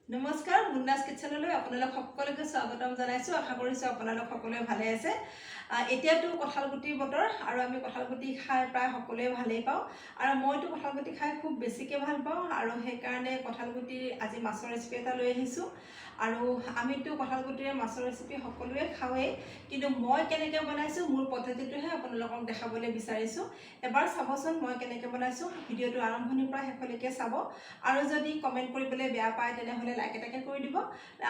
নমস্কাৰ মুন্নাছ কিচেনলৈ আপোনালোক সকলোকে স্বাগতম জনাইছো। আশা কৰিছো আপোনালোক সকলোৱে ভালে আছে। এতিয়াতো কঁঠালগুটিৰ বতৰ আৰু আমি কঁঠালগুটি খাই প্ৰায় সকলোৱে ভালেই পাওঁ আৰু মইতো কঁঠালগুটি খাই খুব বেছিকৈ ভাল পাওঁ আৰু সেইকাৰণে কঁঠালগুটিৰ আজি মাছৰ ৰেচিপি এটা লৈ আহিছোঁ। আৰু আমিতো কঁঠালগুটিৰে মাছৰ ৰেচিপি সকলোৱে খাওঁৱেই, কিন্তু মই কেনেকৈ বনাইছোঁ মোৰ পদ্ধতিটোহে আপোনালোকক দেখাবলৈ বিচাৰিছোঁ। এবাৰ চাবচোন মই কেনেকৈ বনাইছোঁ। ভিডিঅ'টো আৰম্ভণিৰ পৰা শেষলৈকে চাব আৰু যদি কমেণ্ট কৰিবলৈ বেয়া পায় তেনেহ'লে লাইক এটাকে কৰি দিব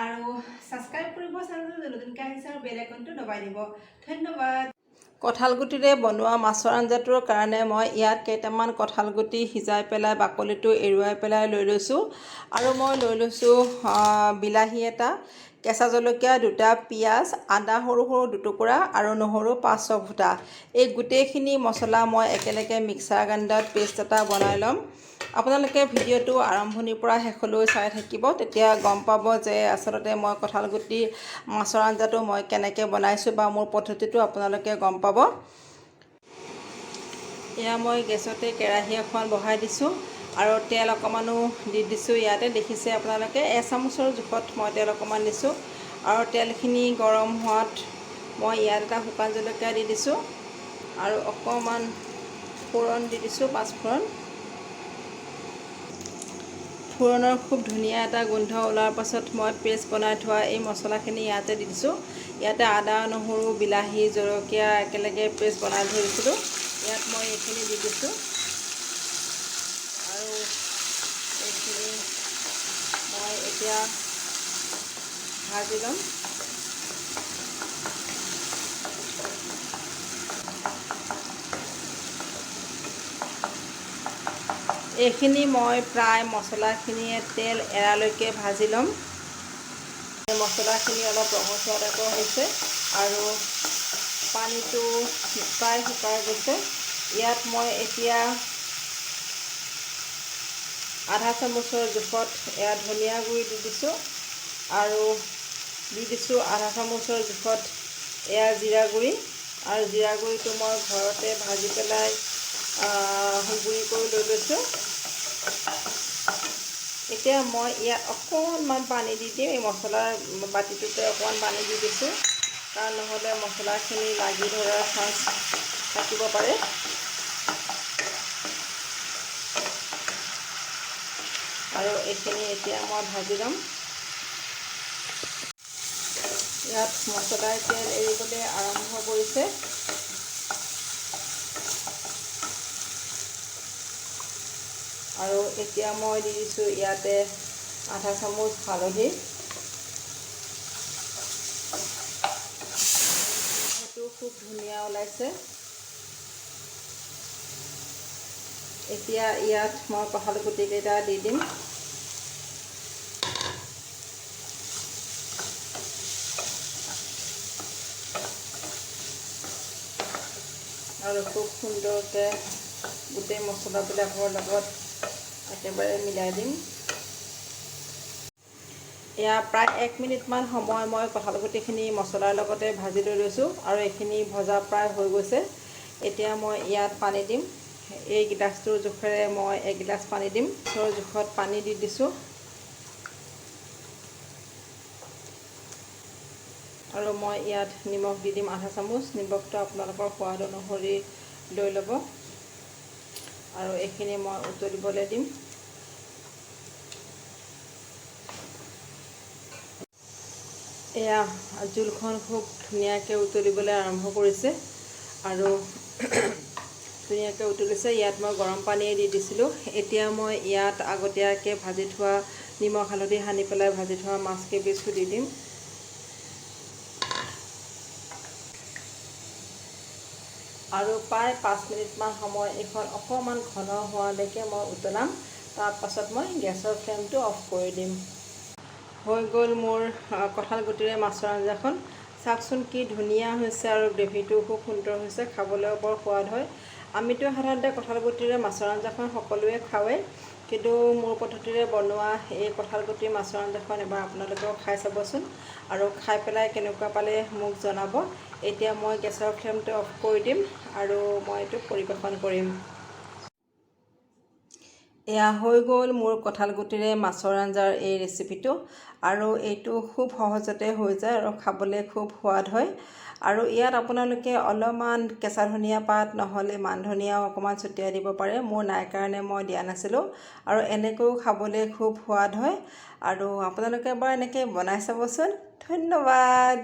আৰু ছাবস্ক্ৰাইব কৰিব চেনেলটো নতুনকৈ আহিছে আৰু বেল আইকনটো দবাই দিব। ধন্যবাদ। কঁঠালগুটিৰে বনোৱা মাছৰ আঞ্জাটোৰ কাৰণে মই ইয়াত কেইটামান কঁঠালগুটি সিজাই পেলাই বাকলিটো এৰুৱাই পেলাই লৈ লৈছোঁ আৰু মই লৈ লৈছোঁ বিলাহী এটা, কেঁচা জলকীয়া দুটা, পিঁয়াজ, আদা সৰু সৰু দুটুকুৰা আৰু নহৰু 5-6 ফুটা। এই গোটেইখিনি মছলা মই একেলগে মিক্সাৰ গ্ৰাইণ্ডাৰত পেষ্ট এটা বনাই ল'ম। আপোনালোকে ভিডিঅ'টো আৰম্ভণিৰ পৰা শেষলৈ চাই থাকিব, তেতিয়া গম পাব যে আচলতে মই কঁঠালগুটি মাছৰ আঞ্জাটো মই কেনেকৈ বনাইছোঁ বা মোৰ পদ্ধতিটো আপোনালোকে গম পাব। এয়া মই গেছতে কেৰাহী এখন বহাই দিছোঁ আৰু তেল অকণমানো দি দিছোঁ। ইয়াতে দেখিছে আপোনালোকে এচামুচৰ জোখত মই তেল অকণমান দিছোঁ আৰু তেলখিনি গৰম হোৱাত মই ইয়াত এটা শুকান জলকীয়া দি দিছোঁ আৰু অকণমান ফোৰণ দি দিছোঁ, 5 ফোৰণ। ফোৰণৰ খুব ধুনীয়া এটা গোন্ধ ওলোৱাৰ পাছত মই পেষ্ট বনাই থোৱা এই মছলাখিনি ইয়াতে দি দিছোঁ। ইয়াতে আদা, নহৰু, বিলাহী, জলকীয়া একেলগে পেষ্ট বনাই থৈ দিছিলোঁ, ইয়াত মই এইখিনি দি দিছোঁ আৰু এইখিনি মই এতিয়া ভাজি ল'ম। এইখিনি মই প্ৰায় মছলাখিনিয়ে তেল এৰালৈকে ভাজি ল'ম। মছলাখিনি অলপ ৰঙচুৱা টাইপৰ হৈছে আৰু পানীটো প্ৰায় শুকাই গৈছে। ইয়াত মই এতিয়া আধা চামুচৰ জোখত এয়া ধনিয়া গুড়ি দি দিছোঁ আৰু দি দিছোঁ আধা চামুচৰ জোখত এয়া জিৰা গুড়ি, আৰু জিৰা গুড়িটো মই ঘৰতে ভাজি পেলাই গুড়ি কৰি লৈ লৈছোঁ। এতিয়া মই ইয়াত অকণমান পানী দি দিম। এই মছলাৰ বাতিটোতে অকণমান পানী দি দিছোঁ, কাৰণ নহ'লে মছলাখিনি লাগি ধৰাৰ চান্স থাকিব পাৰে। আৰু এইখিনি এতিয়া মই ভাজি ল'ম। ইয়াত মছলাই তেল এৰিবলৈ আৰম্ভ কৰিছে। আৰু এতিয়া মই দি দিছোঁ ইয়াতে আধা চামুচ হালধি। সেইটো খুব ধুনীয়া ওলাইছে। এতিয়া ইয়াত মই কঁঠালগুটিকেইটা দি দিম। আৰু খুব সুন্দৰকৈ গোটেই মছলাবিলাকৰ লগত একেবাৰে মিলাই দিম। এয়া প্ৰায় 1 মিনিটমান সময় মই কঁঠালগুটিখিনি মছলাৰ লগতে ভাজি লৈ লৈছোঁ আৰু এইখিনি ভজা প্ৰায় হৈ গৈছে। এতিয়া মই ইয়াত পানী দিম। এই গিলাচটোৰ জোখেৰে মই 1 গিলাচ পানী দিম। মাছৰ জোখত পানী দি দিছোঁ আৰু মই ইয়াত নিমখ দি দিম আধা চামুচ। নিমখটো আপোনালোকৰ সোৱাদ অনুসৰি লৈ ল'ব আৰু এইখিনি মই উতলিবলৈ দিম। এয়া জোলখন খুব ধুনীয়াকৈ উতলিবলৈ আৰম্ভ কৰিছে আৰু ধুনীয়াকৈ উতলিছে। ইয়াত মই গৰম পানীয়ে দি দিছিলোঁ। এতিয়া মই ইয়াত আগতীয়াকৈ ভাজি থোৱা নিমখ হালধি সানি পেলাই ভাজি থোৱা মাছ কেইপিচো দি দিম। আৰু প্ৰায় 5 মিনিটমান সময় এইখন অকণমান ঘন হোৱালৈকে মই উতলাম। তাৰপাছত মই গেছৰ ফ্লেমটো অফ কৰি দিম। হৈ গ'ল মোৰ কঁঠালগুটিৰে মাছৰ আঞ্জাখন। চাওকচোন কি ধুনীয়া হৈছে আৰু গ্ৰেভিটোও খুব সুন্দৰ হৈছে, খাবলৈও বৰ সোৱাদ হয়। আমিতো সাধাৰণতে কঁঠালগুটিৰে মাছৰ আঞ্জাখন সকলোৱে খাওঁৱেই, কিন্তু মোৰ পদ্ধতিৰে বনোৱা এই কঁঠালগুটিৰ মাছৰ আঞ্জাখন এবাৰ আপোনালোকেও খাই চাবচোন আৰু খাই পেলাই কেনেকুৱা পালে মোক জনাব। এতিয়া মই গেছৰ ফ্লেমটো অফ কৰি দিম আৰু মই এইটো পৰিৱেশন কৰিম। এয়া হৈ গ'ল মোৰ কঁঠাল গুটিৰে মাছৰ আঞ্জাৰ এই ৰেচিপিটো আৰু এইটো খুব সহজতে হৈ যায় আৰু খাবলৈ খুব সোৱাদ হয় আৰু ইয়াত আপোনালোকে অলপমান কেঁচা ধনিয়া পাত নহ'লে মান ধনিয়াও অকণমান ছটিয়াই দিব পাৰে মোৰ নাই কাৰণে মই দিয়া নাছিলোঁ আৰু এনেকৈও খাবলৈ খুব সোৱাদ হয় আৰু আপোনালোকে এবাৰ এনেকৈ বনাই চাবচোন ধন্যবাদ।